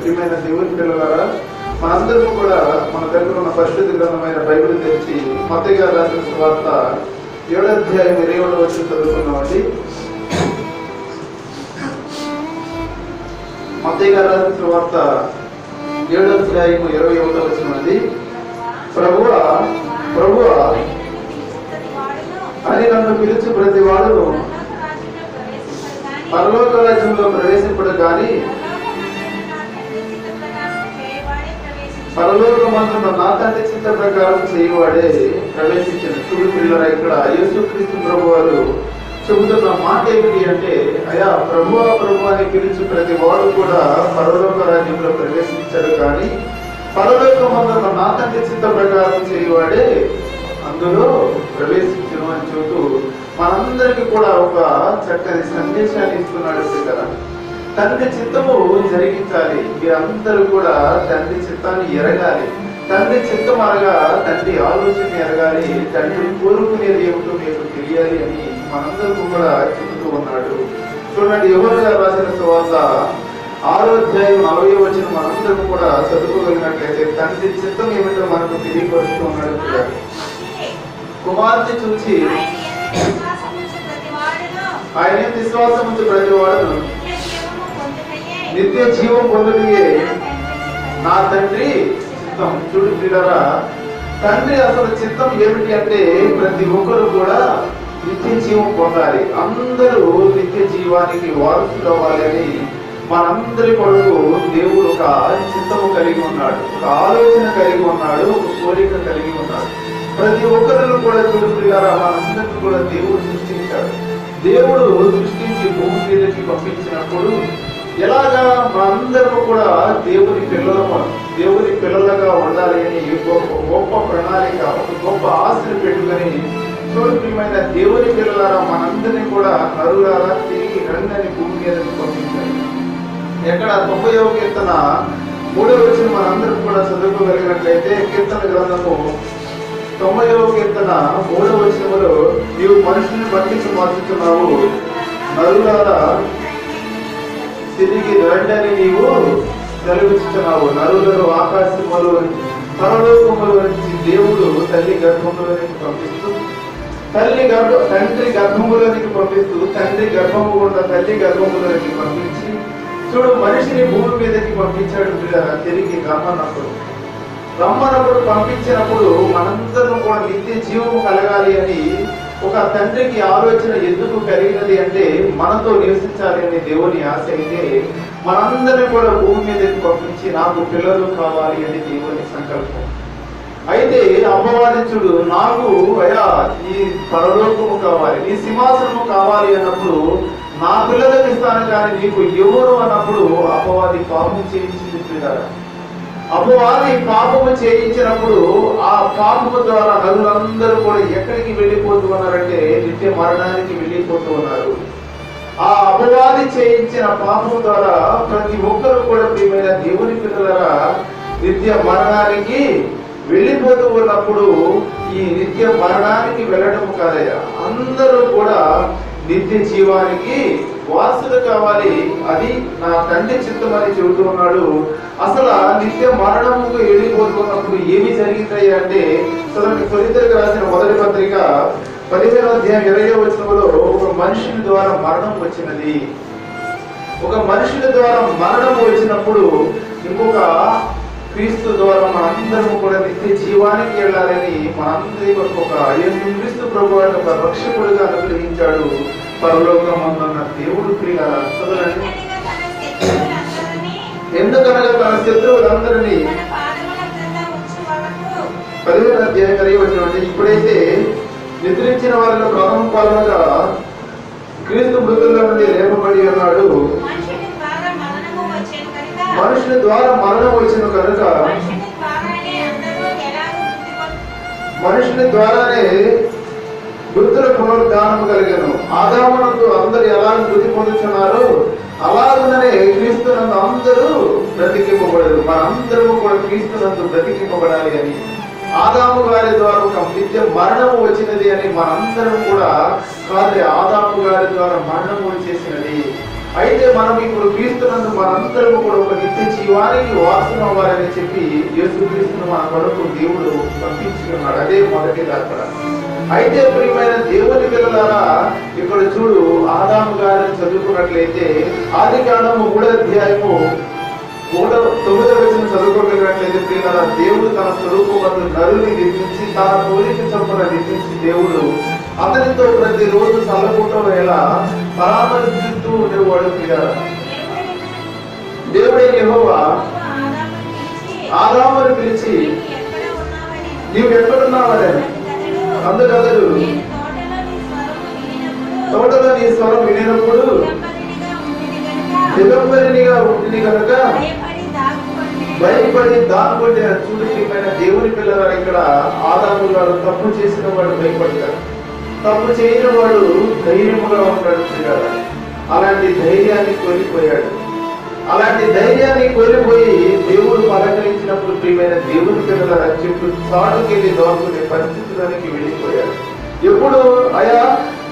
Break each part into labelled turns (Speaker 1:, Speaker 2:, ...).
Speaker 1: ప్రియమైన దేవుని పిల్లలారా, మనందరూ కూడా మన దగ్గర ఉన్న పరిశుద్ధ గ్రంథమైన బైబిల్ తెరిచి మత్తయి గారు రాసిన సువార్త 7వ అధ్యాయం 20వ వచనం చదువుకున్నామండి. మత్తయి గారు రాసిన సువార్త 7వ అధ్యాయం 21వ వచనం అండి. ప్రభువా ప్రభువా అని నన్ను పిలిచి ప్రతి వాడును పరలోక రాజ్యంలో ప్రవేశింపడు కానీ పరలోకమందున నా తండ్రి చిత్త ప్రకారం చేయవాడే ప్రవేశించిన. చూడు పిల్లరా, ఇక్కడ యేసుక్రీస్తు ప్రభు వారు చెబుతున్న మాట ఏమిటి అంటే, అయా ప్రభువా ప్రభు అని పిలిచి ప్రతి వాడు కూడా పరలోక రాజ్యంలో ప్రవేశించాడు కానీ పరలోకమందున నా తండ్రి చిత్త ప్రకారం చేయవాడే అందులో ప్రవేశించను అని చెబుతూ మనందరికీ కూడా ఒక చక్కని సందేశాన్ని ఇస్తున్నాడు. కదా, తండ్రి చిత్తము జరిగించాలి. మీరందరూ కూడా తండ్రి చిత్తాన్ని ఎరగాలి. తండ్రి చిత్తం అనగా తండ్రి ఆలోచన ఎరగాలి. తండ్రి కోరుకునేది ఏమిటో మీకు తెలియాలి అని మనందరూ కూడా చెబుతూ ఉన్నాడు. చూడండి, యోహాను గారు రాసిన సువార్త 6వ అధ్యాయం 40వ వచనం మనందరూ కూడా చదువుకోగలిగినట్లయితే తండ్రి చిత్తం ఏమిటో మనకు తెలియపరుస్తూ ఉన్నాడు. కుమార్తె చూచి ఆయన విశ్వాసం ఉంచి ప్రతి వాడు నిత్య జీవం పొందుటయే నా తండ్రి చిత్తం. చూడు పిల్లరా, తండ్రి అసలు చిత్తం ఏమిటి అంటే ప్రతి ఒక్కరు కూడా నిత్య జీవం పొందాలి. అందరూ నిత్య జీవానికి వారసులు అవ్వాలని మనందరి కొరకు దేవుడు ఒక చిత్తము కలిగి ఉన్నాడు, ఒక ఆలోచన కలిగి ఉన్నాడు, ఒక కోరిక కలిగి ఉన్నాడు. ప్రతి ఒక్కరిని కూడా చూడు పిల్లరా, మనందరినీ కూడా దేవుడు సృష్టించాడు. దేవుడు సృష్టించి భూమి మీదకి పంపించినప్పుడు ఎలాగా మనందరూ కూడా దేవుని పిల్లలుగా ఉండాలి అని గొప్ప ప్రణాళిక, ఒక గొప్ప ఆశలు పెట్టుకొని చూడు ప్రియమైన దేవుని పిల్లలారా, మనందరినీ కూడా నరులారా తిరిగి రండి భూమి మీదకి పంపించాడు. ఎక్కడ 90వ కీర్తన 3వ వచనం మనందరూ కూడా చదువుకోగలిగినట్లయితే, కీర్తన గ్రంథము 90వ కీర్తన 3వ వచనములో, నీవు మనుషుల్ని పట్టించి మార్చుతున్నావు, నరులారా తిరిగి రండని నీవు సెలవిస్తున్నావు. నరులను ఆకాశములో పరలోకములో నుంచి దేవుడు తల్లి గర్భంలోనికి పంపిస్తూ తండ్రి గర్భములోనికి పంపిస్తూ తండ్రి గర్భము గుండా తల్లి గర్భములోనికి పంపించి చూడు మనిషిని భూమి మీదకి పంపించాడు. తిరిగి రమ్మన్నప్పుడు పంపించినప్పుడు మనందరం కూడా నిత్య జీవము కలగాలి అని ఒక తండ్రికి ఆలోచన ఎందుకు కలిగినది అంటే మనతో నివసించాలి అనే దేవుని ఆశ అయితే మనందరినీ కూడా భూమి మీదకి పంపించి నాకు పిల్లలు కావాలి అని దేవుని సంకల్పం. అయితే అపవాదించుడు నాకు అయా ఈ పరలోకము కావాలి, నీ సింహాసనము కావాలి అన్నప్పుడు నా పిల్లలకు ఇస్తాను కానీ నీకు ఎవరు అన్నప్పుడు అపవాది పాపం చేయించింది. అపవాది పాపము చేయించినప్పుడు ఆ పాపము ద్వారా నరులందరూ కూడా ఎక్కడికి వెళ్ళిపోతూ ఉన్నారంటే నిత్య మరణానికి వెళ్ళిపోతూ ఉన్నారు. ఆ అపవాది చేయించిన పాపము ద్వారా ప్రతి ఒక్కరు కూడా ప్రియమైన దేవుని పిల్లలారా నిత్య మరణానికి వెళ్ళిపోతూ ఉన్నప్పుడు ఈ నిత్య మరణానికి వెళ్ళడం కాదయ్యా, అందరూ కూడా నిత్య జీవానికి వారసులు కావాలి. అది నా తండ్రి చిత్తం అని చెబుతూ ఉన్నాడు. అసలు నిత్య మరణముకు వెళ్ళిపోతున్నప్పుడు ఏమి జరిగింది అంటే, కొరింథీయులకు రాసిన మొదటి పత్రిక 15వ అధ్యాయం 20వ వచనంలో ఒక మనుషుని ద్వారా మరణం వచ్చినది. ఒక మనుషుని ద్వారా మరణం వచ్చినప్పుడు ఇంకొక క్రీస్తు ద్వారా మనందరము కూడా నిత్య జీవానికి వెళ్ళాలని మనందరి కొరకు ఒక యేసుక్రీస్తు ప్రభు ఒక రక్షకుడిగా అనుగ్రహించాడు. పరలోకమందున్న దేవుడు ప్రియులారా, చదవండి. ఎందుకనగా తన శత్రువులందరినీ 15వ అధ్యాయం 20వ వచనం, ఇప్పుడైతే నిద్రించిన వారిలో ప్రథమ పాలనగా క్రీస్తు మృతుల నుండి లేపబడి ఉన్నాడు. మనుషుని ద్వారా మరణం వచ్చిన కనుక మనుషుని ద్వారానే మృతుల పునరుద్ధానము కలిగను. ఆదామునందు అందరూ ఎలా మృతి పొందుతున్నారు అలాగనే క్రీస్తునందు అందరూ బ్రతికింపబడరు. మనందరూ కూడా క్రీస్తునందు బ్రతికింపబడాలి అని ఆదాము గారి ద్వారా ఒక నిత్య మరణము వచ్చినది అని మనందరం కూడా కాదు, ఆదాము గారి ద్వారా మరణము వచ్చేసినది. అయితే మనం ఇప్పుడు క్రీస్తునందు మనందరము కూడా ఒక నిత్య జీవానికి వారసులు అవ్వాలని చెప్పి యేసుక్రీస్తును మన కొరకు దేవుడు పంపించి ఉన్నాడు. అదే మొదటిది అక్కడ. అయితే ప్రియమైన దేవుని పిల్లలారా, ఇక్కడ చూడు, ఆదాము గారిని చదువుకున్నట్లయితే ఆదికాండము 3వ అధ్యాయము 9వ వచనం చదువుకోగలిగినట్లయితే ప్రియులారా, దేవుడు తన స్వరూపమందు నరుని నిర్మించి తన పోలిక చొప్పున నిర్మించి దేవుడు అతనితో ప్రతిరోజు సల్లపూట వేళ పరామర్శిస్తూ ఉండేవాడు. ప్రియులారా, దేవుడే యెహోవా ఆదామును పిలిచి నీవు ఎక్కడున్నావని. అందుకతడు తోటలో నీ స్వరం వినినప్పుడు దిగంబరినిగా ఉంటుంది కనుక భయపడి దాక్కుంటే. చూడమైన దేవుని పిల్లలు ఇక్కడ ఆదాము గారు తప్పు చేసిన వాడు భయపడతాడు, తప్పు చేయని వాడు ధైర్యముగా ఉంటాడు. అలాంటి ధైర్యాన్ని కోల్పోయాడు. అలాంటి ధైర్యాన్ని కోల్పోయి దేవుడు పలకరించినప్పుడు ప్రియమైన దేవుని పిల్లల చెట్టు చాటుకెళ్ళి దోచుకునే పరిస్థితులకి వెళ్ళిపోయాడు. ఎప్పుడు అయా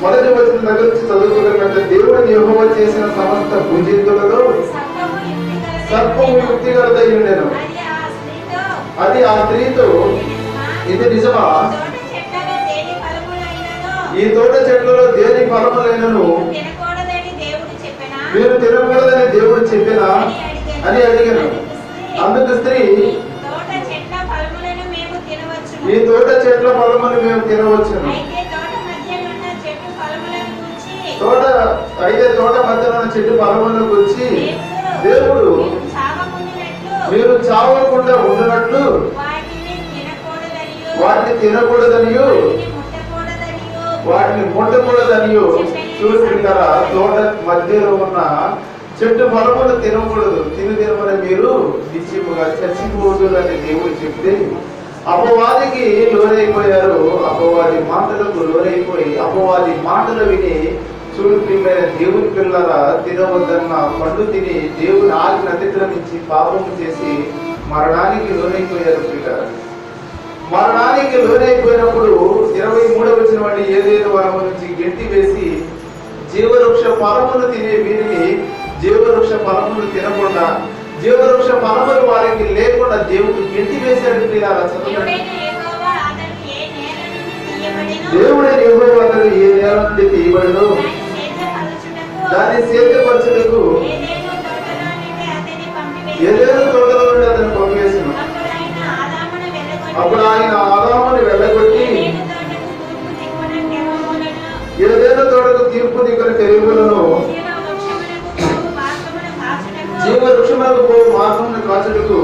Speaker 1: మొదటి వచ్చిన దగ్గర నుంచి చదువుకోగలిగినట్టు దేవుడు యెహోవా చేసిన సమస్త భుజింతులలో సర్పము యుక్తిగలదై ఉండెను. అది ఆ స్త్రీతో, ఇది నిజమా, ఈ తోట చెట్లలో దేని ఫలములైనను మీరు తినకూడదని దేవుడు చెప్పినా అని అడిగాను. అందుకు స్త్రీ, ఈ తోట చెట్ల ఫలములు మేము తినవచ్చును. తోట మధ్యలో చెట్టు ఫలములను గురించి దేవుడు మీరు చావకుండా ఉండనట్లు వాటిని తినకూడదనియు వాటిని ముట్టకూడదనియు చూసుకుంటారా. తోట మధ్యలో ఉన్న చెట్టు ఫలములు తినకూడదు, తినమని మీరు నిశ్చయముగా చచ్చిపోదు అని దేవుడు చెప్తే అపవాదికి లోనైపోయారు. అపవాది మాటలకు లోనైపోయి అపవాది మాటలు విని చూడు ప్రియమైన దేవుని పిల్లల తినవద్దన్న పండు తిని దేవుని ఆజ్ఞ అతిక్రమించి పాపము చేసి మరణానికి లోనైపోయారు. పిల్లలు మరణానికి లోనైపోయినప్పుడు 23వ వచనం వాడిని ఏదేదో వరము నుంచి గెంటి వేసి జీవవృక్ష ఫలములు తినే వీరిని జీవవృక్ష ఫలములు తినకుండా జీవవృక్ష ఫలములు వారికి లేకుండా దేవుడు గెంటి వేశాడు. పిల్లల చదువుకోండి. దేవుడైన యెహోవా అతడు ఏ నేల నుండి తీయబడను దాన్ని సేద్యపరచుటకు ఏదేదో తోటలో నుండి అతను పంపివేసను. అప్పుడు ఆయన ఆదాముని వెళ్ళగొట్టి ఏదేదో తోటకు తీర్పు దిక్కున తెరుగులను జీవ వృక్షములకు పోవు మార్గమును కాచుటకు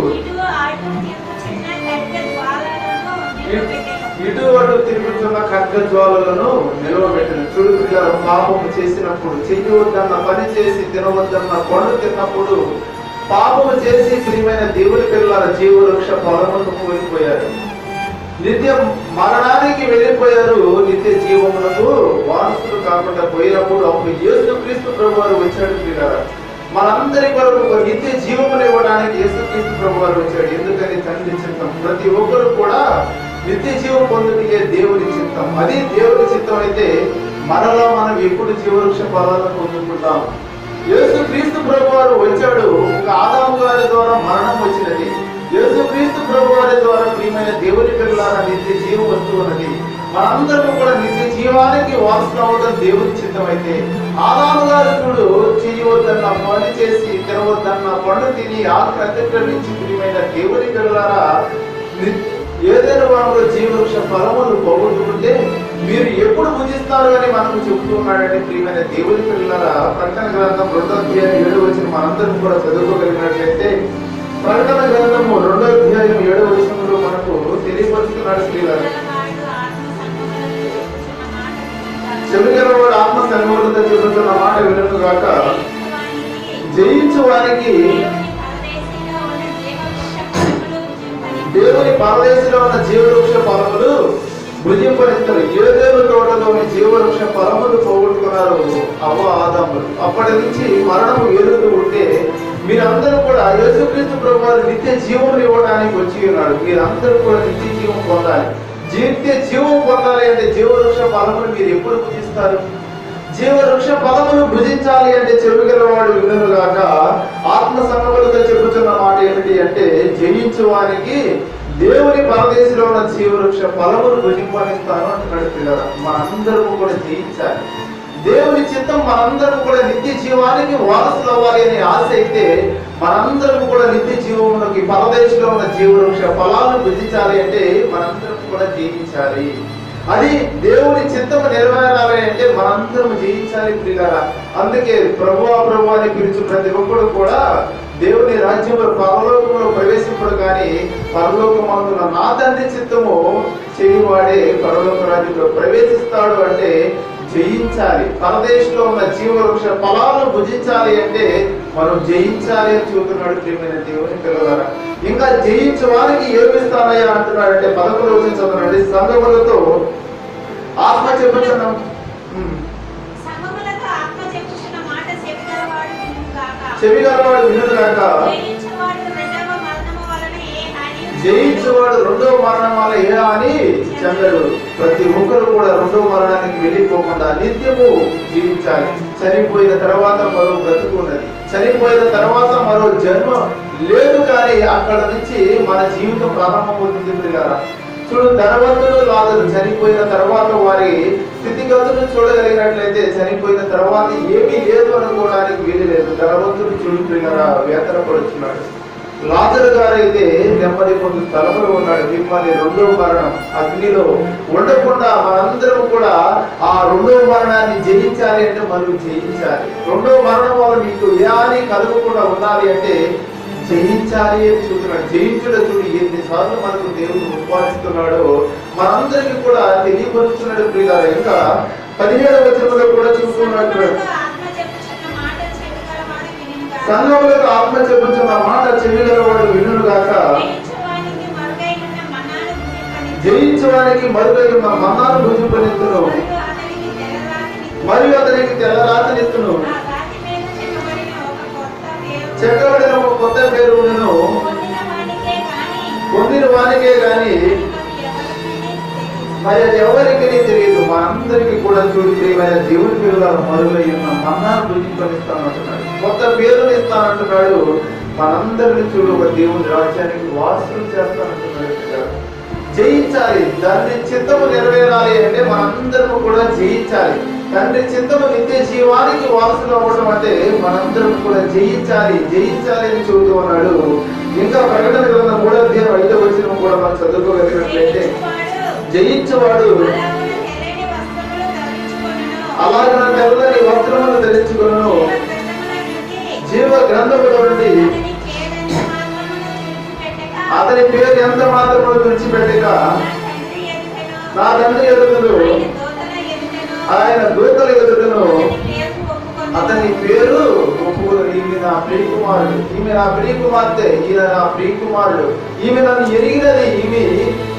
Speaker 1: ఇటు అటు తిరుగుతున్న ఖడ్గ జ్వాలలను నిలవబెట్టిన. చూడు పిల్లలు, పాపము చేసినప్పుడు చెయ్యవద్దన్న పని చేసి తినవద్దన్న పండు తిన్నప్పుడు పాపము చేసి ప్రియమైన దేవుని పిల్లల జీవవృక్ష ఫలములకు కోల్పోయారు. నిత్య మరణానికి వెళ్ళిపోయారు. నిత్య జీవములకు వారసులు కాకుండా పోయినప్పుడు అప్పుడు యేసుక్రీస్తు ప్రభువారు వచ్చాడు. పిల్లలు, మనందరి కొరకు ఒక నిత్య జీవమును ఇవ్వడానికి యేసుక్రీస్తు ప్రభువారు వచ్చాడు. ఎందుకని తండ్రి చిత్తం. ప్రతి ఒక్కరు కూడా నిత్య జీవం పొందుటే దేవుని చిత్తం. అది దేవుని చిత్తం అయితే మనలో మనం ఎప్పుడు జీవవృక్ష ఫలాలను పొందుకుంటాం. యేసుక్రీస్తు ప్రభువారు వచ్చాడు. ఒక ఆదాము గారి ద్వారా మరణం వచ్చినది. యేసుక్రీస్తు ప్రభువారి ద్వారా ప్రియమైన దేవుని పిల్లల నిత్య జీవం వస్తున్నది. మనందరూ కూడా నిత్య జీవానికి వారసులు అవడం దేవుని చిత్తం అయితే ఆదాము గారు చూడు చేయవద్దన్న పని చేసి తినవద్దన్న పండు తిని ఆత్మ అతిక్రమించి ప్రియమైన దేవుని పిల్లలారా ఏదైనా వారు జీవవృక్ష ఫలములు పోగొట్టుకుంటే మీరు ఎప్పుడు భుజిస్తారు అని మనకు చెబుతూ ఉన్నాడంటే ప్రియమైన దేవుని పిల్లలారా. ప్రకటన గ్రంథం 2వ అధ్యాయం 7వ వచనం మనందరం కూడా చదువుకోగలిగినట్లయితే ప్రకటన గ్రంథము 2వ అధ్యాయం 7వ వచనంలో మనకు తెలియపరుస్తున్నాడు. స్త్రీలారా, చెవిగలవాడు ఆత్మ సంగములతో చెబుతున్న మాట వినను గాక, జయించు వారికి దేవుని పరదేశంలో ఉన్న జీవవృక్ష ఫలములు భుజింపనిస్తారు. ఏదేను తోటలోని జీవవృక్ష ఫలములు పోగొట్టుకున్నారు అవ్వ ఆదాములు. అప్పటి నుంచి మరణము ఎదుగుతూ ఉంటే మీరందరూ కూడా యేసుక్రీస్తు ప్రభువారు నిత్య జీవం ఇవ్వడానికి వచ్చి ఉన్నాడు. మీరందరూ కూడా నిత్య జీవం పొందాలి. నిత్య జీవం పొందాలి అంటే జీవవృక్ష ఫలములు మీరు ఎప్పుడు భుజిస్తారు? జీవవృక్ష ఫలమును భుజించాలి అంటే చెవిగలవాడు వినుగాక. ఆత్మ సంగములతో చెప్పుతున్న మాట ఏమిటి అంటే, జయించువానికి దేవుని పరదేశంలో ఉన్న జీవవృక్ష ఫలమును భుజింపనిస్తాను అంటున్నాడు పిల్లలు. మనందరము కూడా జయించాలి. దేవుని చిత్తం మనందరం కూడా నిత్య జీవానికి వారసులు అవ్వాలి అనే ఆశ అయితే మనందరం కూడా నిత్య జీవంలోకి పరదేశంలో ఉన్న జీవవృక్ష ఫలాలను భుజించాలి అంటే మనందరం కూడా జయించాలి. అది దేవుని చిత్తము నెరవేరాలి అంటే మనందరం జయించాలి ప్రియులారా. అందుకే ప్రభువా ప్రభు అని పిలుచు ప్రతి ఒక్కడు కూడా దేవుని రాజ్యంలో పరలోకంలో ప్రవేశింపడు కానీ పరలోకమందున నా తండ్రి చిత్తము చేయువాడే పరలోక రాజ్యంలో ప్రవేశిస్తాడు. అంటే జయించాలి. పరదేశంలో ఉన్న జీవవృక్ష ఫలాలను భుజించాలి అంటే మనం జయించాలి అని చెబుతున్నాడు ప్రియమైన దేవుని పిల్లలారా. ఇంకా జయించే వారికి ఏమిస్తానయ్యా అంటున్నాడు అంటే 11వ వచనం చదవండి. సంగములతో ఆత్మ చెప్పుచున్నాం, చెవిగలవాడు వినుగాక. జయించేవాడు రెండవ మరణం వల్ల ఏ అని చెందడు. ప్రతి ఒక్కరు కూడా రెండవ మరణానికి వెళ్ళిపోకుండా నిత్యము జీవించాలి. చనిపోయిన తర్వాత మరో బ్రతుకు ఉన్నది, చనిపోయిన తర్వాత మరో జన్మ లేదు. కానీ అక్కడ నుంచి మన జీవితం ప్రారంభమవుతుంది ప్రియులారా. చూడు, ధనవంతుడు లాజరు చనిపోయిన తర్వాత వారి స్థితిగతులను చూడగలిగినట్లయితే చనిపోయిన తర్వాత ఏమీ లేదు అనుకోవడానికి వీలు లేదు. ధనవంతుడు చూడు ప్రియులారా వేతన పడుతున్నాడు. లాజరు గారైతే నెమ్మది పొందు స్థలంలో ఉన్నాడు. మిమ్మల్ని రెండవ మరణం అగ్నిలో ఉండకుండా మనందరం కూడా ఆ రెండవ మరణాన్ని జయించాలి అంటే మనం జయించాలి. రెండవ మరణం వల్ల మీకు ఏ హాని కలగకుండా ఉండాలి అంటే జయించాలి అని చూస్తున్నాడు. జయించుట చూడు ఎన్నిసార్లు మనకు దేవుడు ఉపాదిస్తున్నాడో మనందరికీ కూడా తెలియపరుస్తున్నాడు ప్రియులారా. ఇంకా 17వ వచనంలో కూడా చూస్తున్నాడు, సంఘములకు ఆత్మ చెప్పుచున్న మాట చెవిగలవాడు వినుగాక. జయించడానికి మరుగైన మన్నాను భుజింపనిత్తును, మరియు అతనికి తెల్లరాతనిత్తును. చెక్కబడిన ఒక కొత్త పేరు పొందిన వానికే గాని మరి అది ఎవరికి తెలియదు. మనందరికీ కూడా చూడు ప్రియమైన దేవుని పిల్లలను మరుగై ఉన్న మన్నాను భుజింపనిస్తానంటున్నాడు, కొత్త పేరుని ఇస్తానంటున్నాడు. మనందరిని చూడు ఒక దేవుని రాజ్యానికి వారసులు చేస్తానంటున్నాడు. జయించాలి. తండ్రి చిత్తము నెరవేరాలి అంటే మనందరము కూడా జయించాలి. తండ్రి చిత్తము నిత్య జీవానికి వారసులు అవ్వడం అంటే మనందరం కూడా జయించాలి. జయించాలి అని చెబుతూ ఉన్నాడు. ఇంకా ప్రకటన గ్రంథం 3వ అధ్యాయం 5వ వచనం కూడా మనం చదువుకోగలిగినట్లయితే, జయించేవాడు అలాగ తెల్లని వస్త్రములు ధరించుకొనును, జీవ గ్రంథములో నుండి అతని పేరు ఎంత మాత్రము విడిచిపెట్టక నా తండ్రి ఎదుగును, ఆయన దూతల ఎదుగును అతని పేరు ఒప్పుకోరు. ఈమె నా ప్రియ కుమారుడు, ఈమె నా ప్రియ కుమార్తె, ఈయన నా ప్రియ కుమారుడు, ఈమె నన్ను ఎరిగినది, ఈమె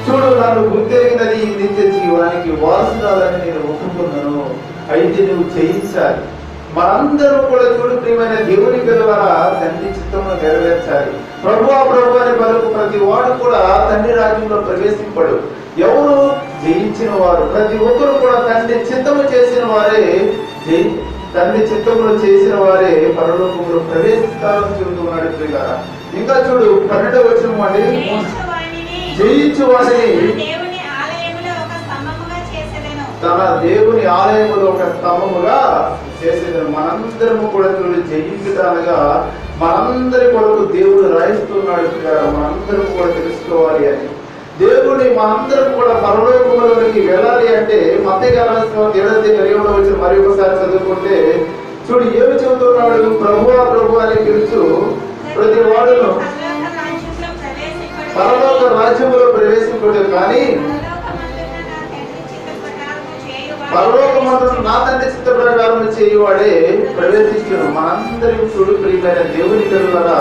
Speaker 1: చూడు నన్ను గుర్తెరిగినది, ఈ నిత్య జీవానికి వారసురాలని నేను ఒప్పుకున్నాను. అయితే నువ్వు జయించాలి. మనందరూ కూడా చూడు ప్రియమైన దేవుని పిల్లలారా తండ్రి చిత్తమును నెరవేర్చాలి. ప్రభువా ప్రభు అని పలుకు ప్రతి వాడు కూడా తండ్రి రాజ్యంలో ప్రవేశింపడు. ఎవరు జయించిన వారు, ప్రతి ఒక్కరు కూడా తండ్రి చిత్తము చేసిన వారే తండ్రి చిత్తములు చేసిన వారే పరలోకంలో ప్రవేశిస్తారని చెబుతున్నాడు ప్రియులారా. ఇంకా చూడు 12వ వచనం అండి, జయించు వారిని తన దేవుని ఆలయములో ఒక స్తంభముగా చేసేది. మనందరము కూడా చూడు జయించడానగా మనందరి కొరకు దేవుడు రాయిస్తున్నాడు. మనందరం కూడా తెలుసుకోవాలి అని దేవుని మనందరం కూడా పరలోకములోకి వెళ్ళాలి అంటే మత్తయి గారు 7వ వచ్చిన మరి ఒకసారి చదువుకుంటే చూడు ఏమి చెబుతున్నాడు. ప్రభువా ప్రభు అని పిలుచు ప్రతి వాడును పరలోక రాజ్యములో ప్రవేశించడు, కానీ పరలోకమందున నా తండ్రి చిత్త ప్రకారం చేయువాడే ప్రవేశించును. మనందరి చూడు ప్రియమైన దేవుని పిల్లలారా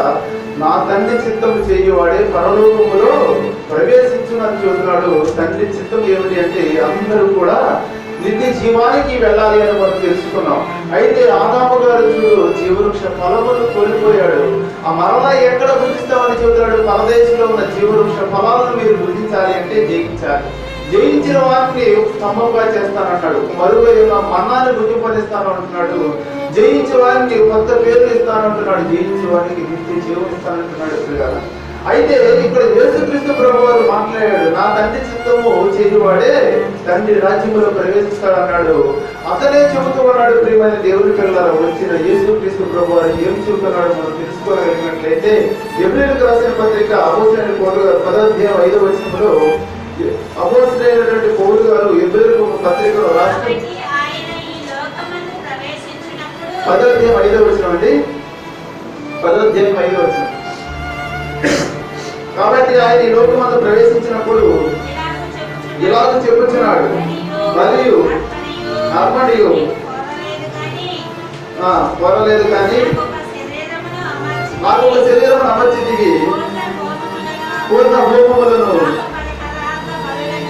Speaker 1: నా తండ్రి చిత్తము చేయువాడే పరలోకములో ప్రవేశించునని చెబుతున్నాడు. తండ్రి చిత్తం ఏమిటి అంటే అందరూ కూడా నిత్య జీవానికి వెళ్ళాలి అని మనం తెలుసుకున్నాం. అయితే ఆదాము గారు చూడు జీవవృక్ష ఫలములు కోల్పోయాడు. ఆ మరలా ఎక్కడ భుజిస్తామని చెబుతున్నాడు. పరదేశంలో ఉన్న జీవవృక్ష ఫలాలను మీరు భుజించాలి అంటే జయించాలి. జయించిన వారిని స్తంభంగా చేస్తానంటాడు. మరుగైన మన్నాన్ని రుజుపడిస్తాను అంటున్నాడు. జయించిన వారిని కొత్త పేర్లు ఇస్తానంటున్నాడు. జయించిన వారికి నిత్య జీవం ఇస్తానంటున్నాడు. అయితే ఇక్కడ యేసుక్రీస్తు ప్రభువారు మాట్లాడాడు, నా తండ్రి చిత్తము చేయవాడే తండ్రి రాజ్యంలో ప్రవేశిస్తాడన్నాడు. అతనే చెబుతూ ఉన్నాడు. ప్రియమైన దేవుని పిల్లల వచ్చిన యేసుక్రీస్తు ప్రభువారు ఏం చెబుతున్నాడు మనం తెలుసుకోగలిగినట్లయితే, ఎబ్రీయులకు రాసిన పత్రిక అపోస్తలుడైన పౌలు గారు 10వ అధ్యాయం 5వ వచనంలో అపోస్తలుడైనటువంటి పౌలు గారు ఎబ్రీయులకు పత్రికలో రాసిన 10వ అధ్యాయం 5వ వచనం అండి, 10వ అధ్యాయం 5వ వచనం. కాబట్టి ఆయన ఈ లోకమందు ప్రవేశించినప్పుడు ఇలాగ చెప్పుచున్నాడు, మరియు అర్మణియు కోరలేదు కానీ నాకు ఒక శరీరం అమర్చితివి, పూర్ణ హోమములను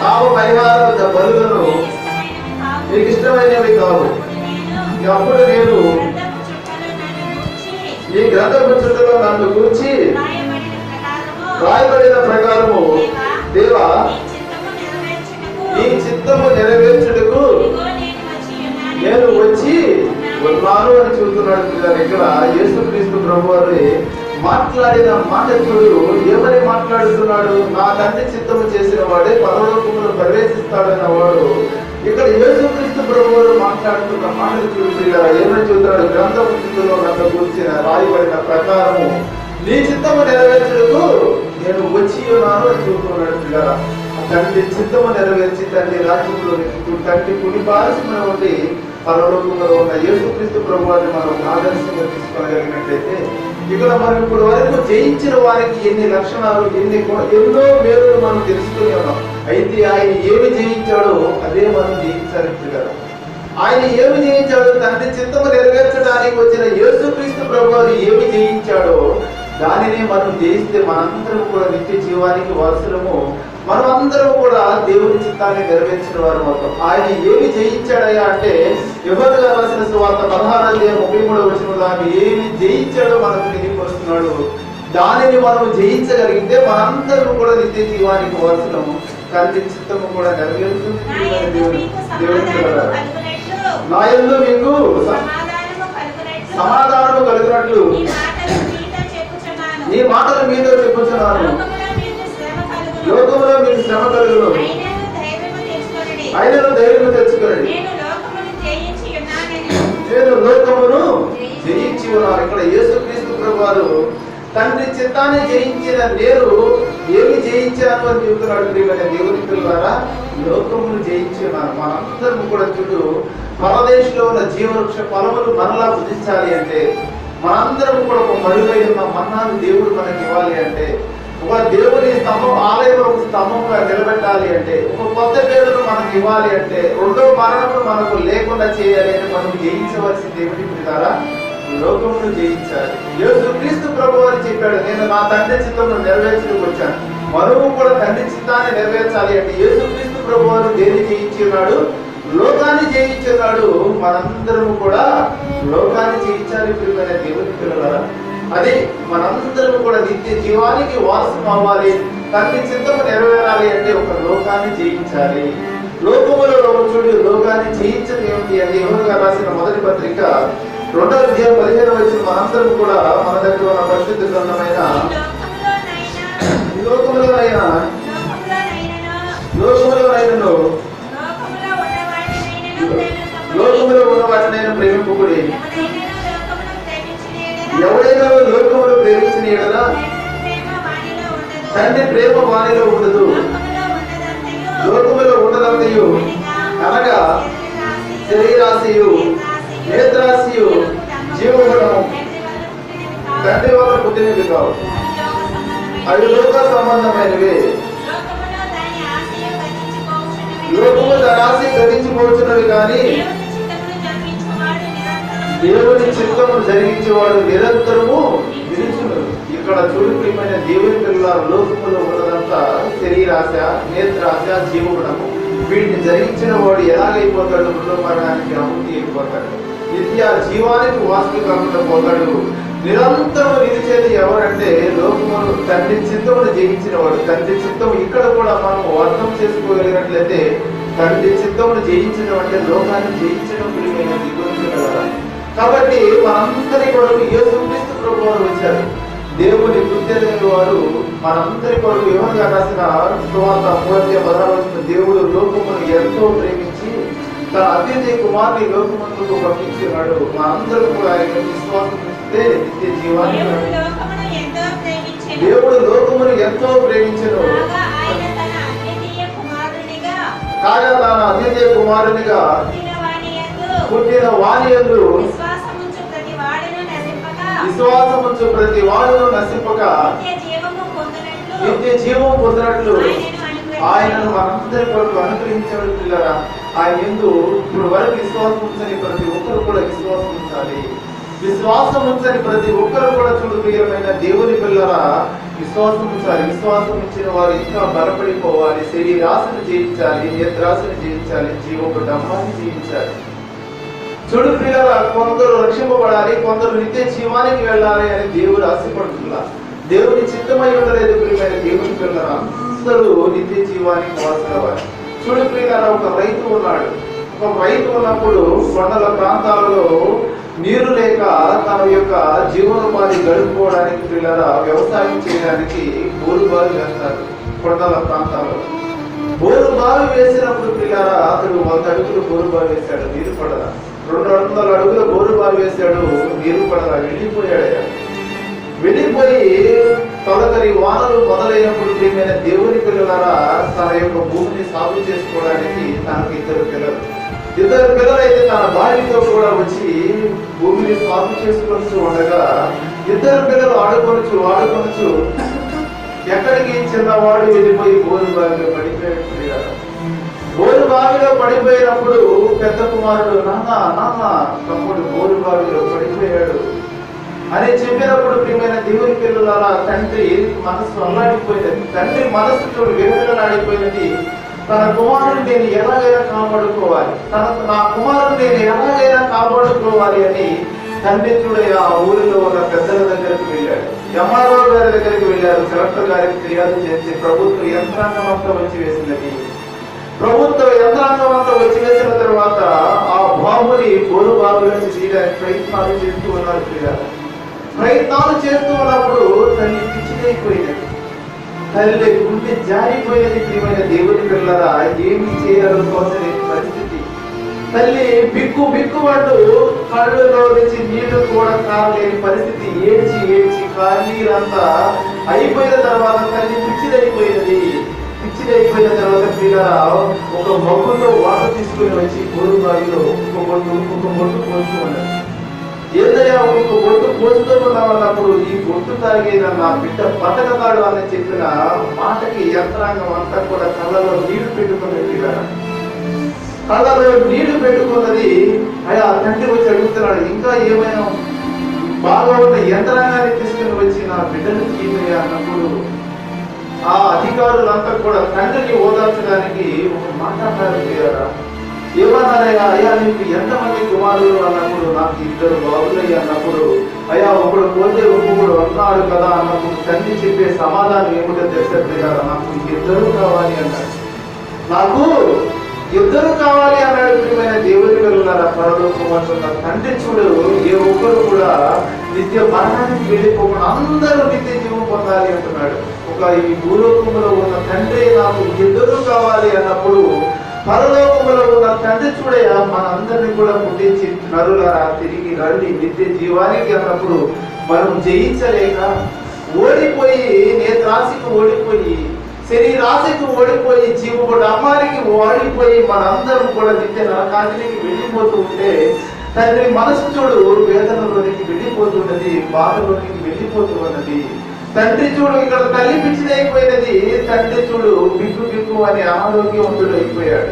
Speaker 1: పాప పరిహార బలులను నీకు ఇష్టమైనవి కావు. అప్పుడు నేను ఈ గ్రంథపు చుట్టలో నన్ను కూర్చి రాయబడిన ప్రకారము దేవా నీ చిత్తము నెరవేర్చుటకు నేను వచ్చి ఉన్నాను అని చెబుతున్నాడు. ఇక్కడ యేసుక్రీస్తు ప్రభువారు మాట్లాడిన మాట చూడు, ఏమని మాట్లాడుతున్నాడు? నా తండ్రి చిత్తము చేసిన వాడే పరలోకములో ప్రవేశిస్తాడన్న వాడు. ఇక్కడ యేసుక్రీస్తు ప్రభువారు మాట్లాడుతున్న మాటలు చూడు, ఏమని చెబుతున్నాడు? గ్రంథపుస్తకంలో నన్ను కూర్చిన రాయబడిన ప్రకారము నీ చిత్తము నెరవేర్చుటకు నేను వచ్చి ఉన్నాను అని చెబుతున్నాడు. పిల్లరా, తండ్రి చిత్తము నెరవేర్చి తండ్రి రాజ్యంలో తండ్రి కుడి పారసమున ఉండి పరలోకంలో ఉన్న యేసుక్రీస్తు ప్రభువారిని మనం ఆదర్శంగా తీసుకోగలిగినట్లయితే, ఇక్కడ మనం ఇప్పుడు వరకు జయించిన వారికి ఎన్ని లక్షణాలు, ఎన్నో మేలు మనం తెలుసుకుని ఉన్నాం. అయితే ఆయన ఏమి జయించాడో అదే మనం జయించాలి. పిల్లరా, ఆయన ఏమి జయించాడో, తండ్రి చిత్తము నెరవేర్చడానికి వచ్చిన యేసుక్రీస్తు ప్రభువారు ఏమి జయించాడో దానిని మనం జయిస్తే మనందరం కూడా నిత్య జీవానికి వారసులము. మనమందరం కూడా దేవుని చిత్తాన్ని నెరవేర్చిన వారు అవుతాం. ఆయన ఏమి జయించాడయ్యా అంటే, యోహాను గారు రాసిన సువార్త 16వ అధ్యాయం 33వ వచనంలో ఆయన ఏమి జయించాడో మనకు తెలియపరుస్తున్నాడు. దానిని మనం జయించగలిగితే మనందరం కూడా నిత్య జీవానికి వారసులము. తండ్రి చిత్తము కూడా నెరవేరుతుంది. నా యందు మీకు సమాధానము కలుగునట్లు ఈ మాటలు మీతో చెప్పుచున్నాను. లోకములో మీకు శ్రమ కలుగును, ఆయనను ధైర్యము తెచ్చుకోండి, నేను లోకమును జయించి ఉన్నాను. ఇక్కడ యేసుక్రీస్తు ప్రభువారు తండ్రి చిత్తాన్ని జయించిన నేను ఏమి జయించాను అని చెబుతున్నాడు. ప్రియమైన దేవుని పిల్లలారా, లోకమును జయించి ఉన్నాను. మనందరం కూడా చూడు, పరదేశంలో ఉన్న జీవవృక్ష ఫలములు మనలా భుజించాలి అంటే, మనందరం కూడా ఒక మరుగైన మన్నాను దేవుడు మనకి ఇవ్వాలి అంటే, ఒక దేవుని స్తంభం ఆలయంలో ఒక స్తంభంగా నిలబెట్టాలి అంటే, ఒక కొత్త పేరును మనకు ఇవ్వాలి అంటే, రెండో మరణము మనకు లేకుండా చేయాలి అంటే మనం జయించవలసిన దేవుని పిల్లారా లోకమును జయించాలి. యేసుక్రీస్తు ప్రభువారు చెప్పాడు, నేను నా తండ్రి చిత్తమును నెరవేర్చుకు వచ్చాను. మనము కూడా తండ్రి చిత్తాన్ని నెరవేర్చాలి అంటే యేసుక్రీస్తు ప్రభువారు దేన్ని జయించున్నాడు? లోకాన్ని జయించున్నాడు. మనందరము కూడా లోకాన్ని జయించాలి. ప్రియమైన దేవుని పిల్లలారా, అది మనందరము కూడా నిత్య జీవానికి వారసం అవ్వాలి. తండ్రి చిత్తము నెరవేరాలి అంటే ఒక లోకాన్ని జయించాలి. లోకములో చూడు, లోకాన్ని జయించడం ఏమిటి అంటే, యోహాను గారు రాసిన మొదటి పత్రిక 2వ అధ్యాయం 15వ వచనం మనందరం కూడా మన దగ్గర ఉన్న పరిశుద్ధ గ్రంథమైన లోకములోనైనా లోకములో ఉన్న వాటినైనా ప్రేమింపుకుడి. ఎవడైనా లోకములు ప్రేమించిన యెడల తండ్రి ప్రేమ వానిలో ఉండదు. లోకములో ఉండదంతయు అనగా శరీరాశయు, నేత్రాశయు, జీవగుణము తండ్రి వల్ల పుట్టినవి కావు, అవి లోక సంబంధమైనవి. లోకము దాని ఆశ గతించిపోతున్నవి కానీ దేవుని చిత్తమును జరిగించేవాడు నిరంతరము నిలుచున్నది. ఇక్కడ చూడు ప్రియమైన దేవుని పిల్లల, లోకములో ఉన్నదంతా శరీరాశ, నేత్రాశ, జీవగుణము. వీటిని జరిగించిన వాడు ఎలాగైపోతాడు? మృత మరణానికి అమృతి అయిపోతాడు, నిత్య జీవానికి వాసులు కాకుండా పోతాడు. నిరంతరం నిలిచేది ఎవరంటే లోకమును తండ్రి చిత్తమును జయించిన వాడు. తండ్రి చిత్తము ఇక్కడ కూడా మనం అర్థం చేసుకోగలిగినట్లయితే తండ్రి చిత్తమును జయించడం అంటే లోకాన్ని జయించడం ప్రియమైనది. కాబట్టి మనందరి కొరకు యేసుక్రీస్తు ప్రభువు వచ్చారు. దేవుని గుర్తెరిగిన వారు మనందరి కొరకు యోహాను రాసిన సువార్త 3:16 దేవుడు లోకమును ఎంతో ప్రేమించి తన అద్వితీయ కుమారుని లోకమునకు పంపించున్నాడు. మనందరూ కూడా ఆయన విశ్వాసం ఉంచితే నిత్య జీవాన్ని. దేవుడు లోకమును ఎంతో ప్రేమించెను కాగా తన అద్వితీయ కుమారునిగా పుట్టిన వాని యందు విశ్వాసముంచు ప్రతి వాడును నశింపక నిత్య జీవము పొందినట్లు ఆయనను మనందరి కొరకు అనుగ్రహించాడు. పిల్లరా, ఆయన యందు ఇప్పుడు వరకు విశ్వాసం ఉంచని ప్రతి ఒక్కరు కూడా విశ్వాసం ఉంచాలి. విశ్వాసం ఉంచని ప్రతి ఒక్కరు కూడా చూడు ప్రియమైన దేవుని పిల్లరా విశ్వాసం ఉంచాలి. విశ్వాసం ఉంచిన వారు ఇంకా బలపడిపోవాలి. శరీరాశను జయించాలి, నేత్రాశను జయించాలి, జీవపు డమ్మాన్ని జయించాలి. చూడు ప్రియులారా, కొందరు రక్షింపబడాలి, కొందరు నిత్య జీవానికి వెళ్ళాలి అని దేవుడు ఆశపడుతున్నారు. దేవుని చిత్తమై ఉండలేదు ప్రియమైన దేవుని పిల్లరా, అందరూ నిత్య జీవానికి వాసులవ్వాలి. చూడు ప్రియులారా, ఒక రైతు ఉన్నాడు. ఒక రైతు ఉన్నప్పుడు కొండల ప్రాంతాలలో నీరు లేక తన యొక్క జీవనోపాధి గడుపుకోవడానికి ప్రియులారా వ్యవసాయం చేయడానికి బోరు బావి వేస్తారు. కొండల ప్రాంతాల్లో బోరు బావి వేసినప్పుడు ప్రియులారా అతడు 100 అడుగులు బోరు బావి వేశాడు, నీరు పడదా. 200 అడుగుల బోరు బావి వేశాడు, నీరు పడదా. వెళ్ళిపోయి తొలకరి వానలు మొదలైనప్పుడు ప్రియమైన దేవుని పిల్లలారా తన యొక్క భూమిని సాగు చేసుకోవడానికి తనకు ఇద్దరు పిల్లలు అయితే తన భార్యతో కూడా వచ్చి భూమిని సాగు చేసుకొస్తూ ఉండగా ఇద్దరు పిల్లలు ఆడుకొనచ్చు ఎక్కడికి చిన్నవాడు వెళ్ళిపోయి బోరు బావిలో పడిపోయాడు. బోరు బావిలో పడిపోయినప్పుడు పెద్ద కుమారుడు నాన్న తమ్ముడు బోరు బావిలో పడిపోయాడు అని చెప్పినప్పుడు ప్రియమైన దేవుని పిల్లలారా తండ్రి మనసు అల్లాడిపోయినది. తండ్రి మనసు చూడు విలువలాడిపోయినది. తన కుమారుడు నేను ఎలాగైనా కాపాడుకోవాలి, నా కుమారుడు నేను ఎలాగైనా కాపాడుకోవాలి అని తండ్రి చూడ ఆ ఊరిలో ఉన్న పెద్దల దగ్గరికి వెళ్ళాడు. ఎంఆర్ఓ గారి దగ్గరికి వెళ్ళారు. కలెక్టర్ గారికి ఫిర్యాదు చేసి ప్రభుత్వ యంత్రాంగం అంతా వచ్చి వేసినది. ప్రభుత్వ యంత్రాంగం అంతా వచ్చి వేసిన తర్వాత ఆ బాబుని బోరు బాబులను తీయడానికి ప్రయత్నాలు చేస్తూ ఉన్నారు. ప్రయత్నాలు చేస్తూ ఉన్నప్పుడు తల్లి పిచ్చిదైపోయినది. తల్లి గుండె జారిపోయినది. ప్రియమైన దేవుని పిల్లరా ఏమి చేయాలో తోచని పరిస్థితి. తల్లి బిక్కుబట్టు కళ్ళలో నుంచి నీళ్లు కూడా కారలేని పరిస్థితి. ఏడ్చి కన్నీరంతా అయిపోయిన తర్వాత తల్లి పిచ్చిదైపోయినది. పిచ్చిదైపోయిన తర్వాత పిల్లరా ఒక మగ్గుతో వాటర్ తీసుకుని వచ్చి బోరు బావిలో ఒక బొట్టు పోస్తూ ఉన్నది. ఏదైనా ఒక బొట్టు పోస్తూ ఉన్నామన్నప్పుడు ఈ బొట్టు తాగేదా నా బిడ్డ బతకతాడు అని చెప్పిన మాటకి యంత్రాంగం అంతా కూడా కళ్ళలో నీళ్లు పెట్టుకున్నది. కళ్ళలో నీళ్లు పెట్టుకున్నది. అయ్యా తండ్రి వచ్చి అడుగుతున్నాడు, ఇంకా ఏమైనా బాగా ఉన్న యంత్రాంగాన్ని తీసుకుని వచ్చి నా బిడ్డను తీయమయ్యా అన్నప్పుడు ఆ అధికారులంతా కూడా తండ్రిని ఓదార్చడానికి ఒక మాట అన్నారు. ఏమన్నారయ్యా, అయ్యా నీకు ఎంతమంది కుమారులు అన్నప్పుడు నాకు 2 బాబులయ్యా అన్నప్పుడు అయ్యా ఒకడు పోతే ఒక్కొక్కడు అన్నాడు కదా అన్నప్పుడు తండ్రి చెప్పే సమాధానం ఏమిటో తెలిసేదా, నాకు 2 కావాలి అన్నాడు. నాకు 2 కావాలి అన్నాడు. ప్రియమైన దేవుని పిల్లలారా పరలోకమంటున్న తండ్రి చూడు ఏ ఒక్కరు కూడా నిత్య మరణానికి వెళ్ళిపోకుండా అందరూ నిత్య జీవం పొందాలి అంటున్నాడు. ఒక ఈ భూలోకంలో ఉన్న తండ్రి నాకు 2 కావాలి అన్నప్పుడు పరలోకములో ఉన్న తండ్రి చూడయ్యా మనందరినీ కూడా పుట్టించి నరులారా తిరిగి రండి నిత్య జీవానికి అన్నప్పుడు మనం జయించలేక ఓడిపోయి నేత్రాశకు ఓడిపోయి శరీరాశకు ఓడిపోయి జీవపు డమ్మానికి ఓడిపోయి మనందరం కూడా నిత్య నరకానికి వెళ్ళిపోతూ ఉంటే తండ్రి మనసు చూడు వేదనలోనికి వెళ్ళిపోతున్నది, బాధలోనికి వెళ్ళిపోతూ ఉన్నది. తండ్రి చూడు ఇక్కడ తల్లి పిచ్చిదైపోయినది. తండ్రి చూడు బిక్కు అని అనారోగ్యవంతుడు అయిపోయాడు.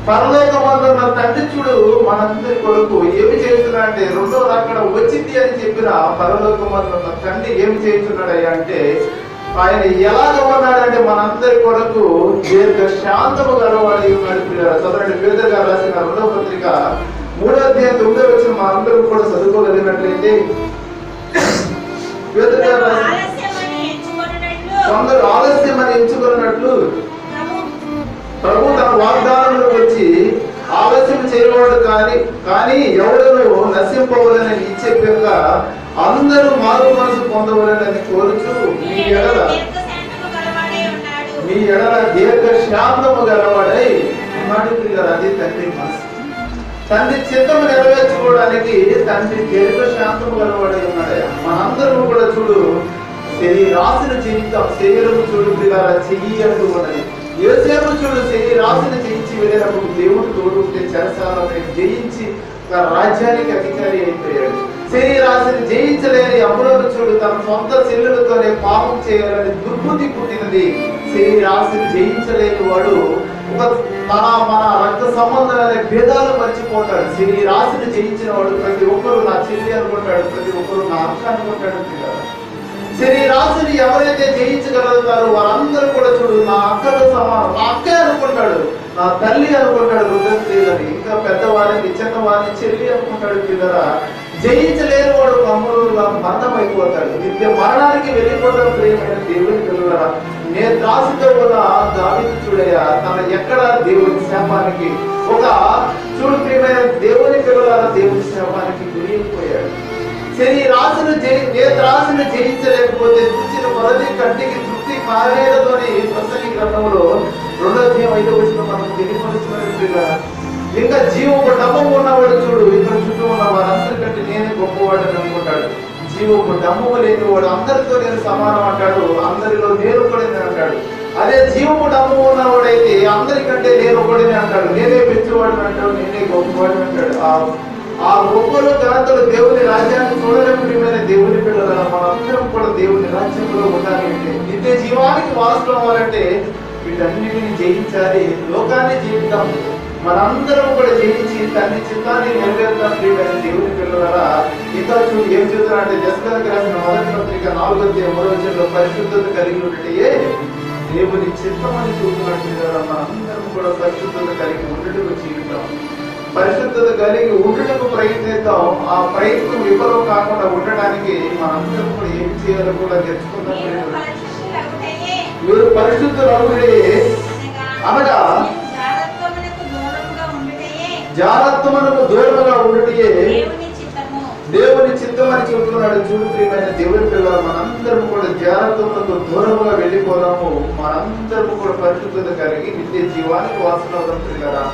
Speaker 1: పరలోకమందున్న తండ్రి చూడు మనందరి కొరకు ఏమి చేస్తున్నా అంటే 2వ అక్కడ వచ్చింది అని చెప్పిన పరలోకమందున్న తండ్రి ఏమి చేస్తున్నాడయ్యా అంటే ఆయన ఎలాగ ఉన్నాడంటే మనందరి కొరకు దీర్ఘ శాంతము గలవాడి ఉన్నాడు. సోదరుడు పేదర్ గారు రాసిన 2వ పత్రిక 3వ అధ్యాయం 9వ వచనం మనందరూ కూడా చదువుకోగలిగినట్లయితే పేతురు కొందరు ఆలస్యం అని ఎంచుకున్నట్లు ప్రభు తన వాగ్దానంలో వచ్చి ఆలస్యం చేయవాడు కానీ ఎవడను నశింపవలని ఇచ్చేక అందరూ మారు మనసు పొందవలని కోరుచు మీ ఎడల దీర్ఘ శాంతము గలవాడై ఉన్నాడు. అది తండ్రి మనసు. తండ్రి చిత్తము నెరవేర్చుకోవడానికి తండ్రి దీర్ఘ శాంతము గలవాడై ఉన్నాడు. మనందరూ కూడా చూడు రాసిన జీవితం శరీరము చూడు చెయ్యి అంటూ ఉన్నది. యోసేపు చూడు రాసిన జయించి వెళ్ళినప్పుడు దేవుడు తోడుంటే చెరసాలని జయించి రాజ్యానికి అధికారి అయిపోయాడు. శరీరాశిని జయించలేని అమరుడు చూడు తన సొంత చెల్లెలతోనే పాపం చేయాలని దుర్బుద్ధి పుట్టినది. శరీరాశిని జయించలేని వాడు మన రక్త సంబంధాలనే భేదాలు మర్చిపోతాడు. శరీరాశిని జయించిన వాడు ప్రతి ఒక్కరు నా చెల్లి అనుకుంటాడు, ప్రతి ఒక్కరు నా అక్క అనుకుంటాడు. శరీరాశిని ఎవరైతే జయించగలుగుతారో వారందరూ కూడా చూడు నా అక్కతో సమానం, నా అక్కే అనుకుంటాడు, నా తల్లి అనుకుంటాడు, వృద్ధులని ఇంకా పెద్దవారిని చిన్నవారిని చెల్లి అనుకుంటాడు. పిల్లరా జయించలేని వాడు అమరుడుగా మరణం అయిపోతాడు, నిత్య మరణానికి వెళ్ళిపోవడం. ప్రియమైన దేవుని పిల్లరా నేను దాసుతో ఉన్న దావీదు చూడయ్యా తన ఎక్కడ దేవుని శాపానికి చూడు ప్రియమైన దేవుని పిల్లల దేవుని శాపానికి గురైపోయాడు. శరీరాశిని నేత్రాశిని జయించలేకపోతే చూసిన మొదటి కంటికి తృప్తి కాలేదోని ప్రసంగి గ్రంథంలో 2:5 మనం తెలియపరుస్తున్నట్టుగా ఇంకా జీవపు డమ్మం ఉన్నవాడు చూడు ఇక్కడ చుట్టూ ఉన్న వారందరికంటే నేనే గొప్పవాడని అనుకుంటాడు. జీవపు డమ్మము లేని వాడు అందరితో నేను సమానం అంటాడు, అందరిలో నేను ఒకడిని అంటాడు. అదే జీవపు డమ్మము ఉన్నవాడైతే అందరికంటే నేను ఒకడిని అంటాడు, నేనే పెంచువాడిని అంటాడు, నేనే గొప్పవాడిని అంటాడు. ఆ గొప్పలు ఘనతలు దేవుని రాజ్యాన్ని చూడలేకపోయిన దేవుని పిల్లల మనందరం కూడా దేవుని రాజ్యంలో ఉండాలి అంటే నిత్య జీవానికి వారసులు అవ్వాలంటే వీటన్నిటిని జయించాలి. లోకాన్ని జీవితం మనందరం కూడా జయించి తన చిత్తాన్ని నెరవేరుతాం. ప్రియమైన దేవుని పిల్లల ఇంకా చూడు ఏం చెబుతున్నా అంటే దశలకు రాసిన మొదటి పత్రిక 4:3 పరిశుద్ధత కలిగి ఉంటే దేవుని చిత్తం అని చూస్తున్నట్టు మనందరం కూడా పరిశుద్ధత కలిగి ఉండటం జీవితం, పరిశుద్ధత కలిగి ఉండటకు ప్రయత్నిద్దాం. ఆ ప్రయత్నం విఫలం కాకుండా ఉండడానికి మనందరం కూడా ఏం చేయాలో కూడా తెలుసుకుందాం. మీరు పరిశుద్ధులవుడే అనగా జారత్వమునకు దూరముగా ఉండటే దేవుని చిత్తం అని చెబుతున్నాడు. చూడు ప్రియమైన దేవుని పిల్లలు మనందరం కూడా జారత్వమునకు దూరముగా వెళ్ళిపోదాము. మనందరం కూడా పరిశుద్ధత కలిగి నిత్య జీవానికి వాసన పిల్లరా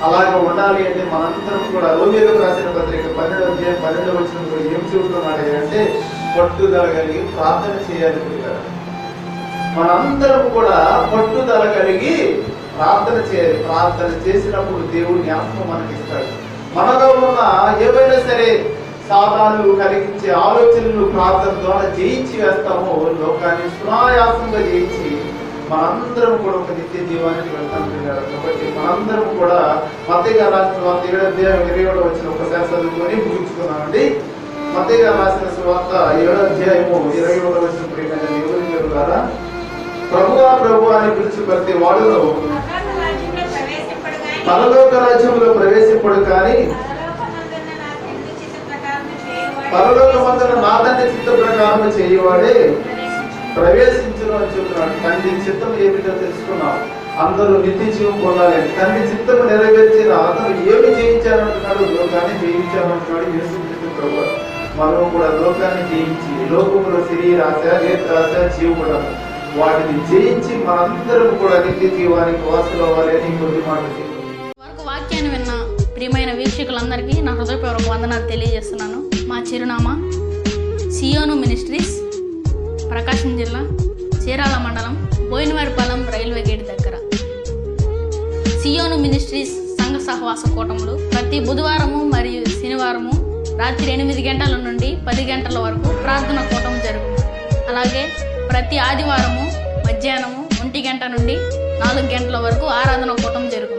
Speaker 1: అలాగే ఉండాలి అంటే మనందరం కూడా రోమిలకు రాసిన పత్రిక 12:12 ఏం చెబుతున్నాడు అంటే పట్టుదల కలిగి ప్రార్థన చేయాలి. మనందరం కూడా పట్టుదల కలిగి ప్రార్థన చేయాలి. ప్రార్థన చేసినప్పుడు దేవుడు జ్ఞాపకం మనకి ఇస్తాడు. మనలో ఉన్న ఏవైనా సరే సాధారణలు కలిగించే ఆలోచనలు ప్రార్థన ద్వారా జయించి వేస్తాము. లోకాన్ని సునాయాసంగా జయించి మనందరం కూడా ఒక నిత్య జీవానికి వెళ్తాం. కాబట్టి మనందరం కూడా మత్తయి గారు రాసిన సువార్త 7:27 ఒకసారి చదువుకొని ముగించుకున్నామండి. మత్తయి గారు రాసిన సువార్త 7:27 ప్రియమైన దేవుని ద్వారా ప్రభువా ప్రభువా అని పిలిచి ప్రతి వాడును పరలోక రాజ్యంలో ప్రవేశింపడు కానీ పరలోకమందున నా తండ్రి చిత్త ప్రకారం చేయవాడే ప్రవేశించును అని చెప్తున్నాడు. తండ్రి చిత్తం ఏమిటో తెలుసుకున్నాం. అందరూ నిత్య జీవం పొందాలి. తండ్రి చిత్తము నెరవేర్చిన అతను ఏమి జయించాలంటున్నాడు? లోకాన్ని జయించాలంటున్నాడు యేసుక్రీస్తు ప్రభువు. మనం కూడా లోకాన్ని జయించి లోకములో శరీరాశ నేత్రాశ జీవముడం వాటిని జయించి మనందరం కూడా నిత్య జీవానికి వాసులు అవ్వాలి అని కొద్ది మాటలు
Speaker 2: వాక్యాన్ని విన్న ప్రియమైన వీక్షకులందరికీ నా హృదయపూర్వక వందనాలు తెలియజేస్తున్నాను. మా చిరునామా సియోను మినిస్ట్రీస్, ప్రకాశం జిల్లా, చీరాల మండలం, బోయినవారిపాలెం రైల్వే గేట్ దగ్గర. సియోను మినిస్ట్రీస్ సంఘ సహవాస కూటములు ప్రతి బుధవారము మరియు శనివారము రాత్రి 8 గంటల నుండి 10 గంటల వరకు ప్రార్థన కూటం జరుగుతుంది. అలాగే ప్రతి ఆదివారము మధ్యాహ్నము 1 గంట నుండి 4 గంటల వరకు ఆరాధన కూటం జరుగుతుంది.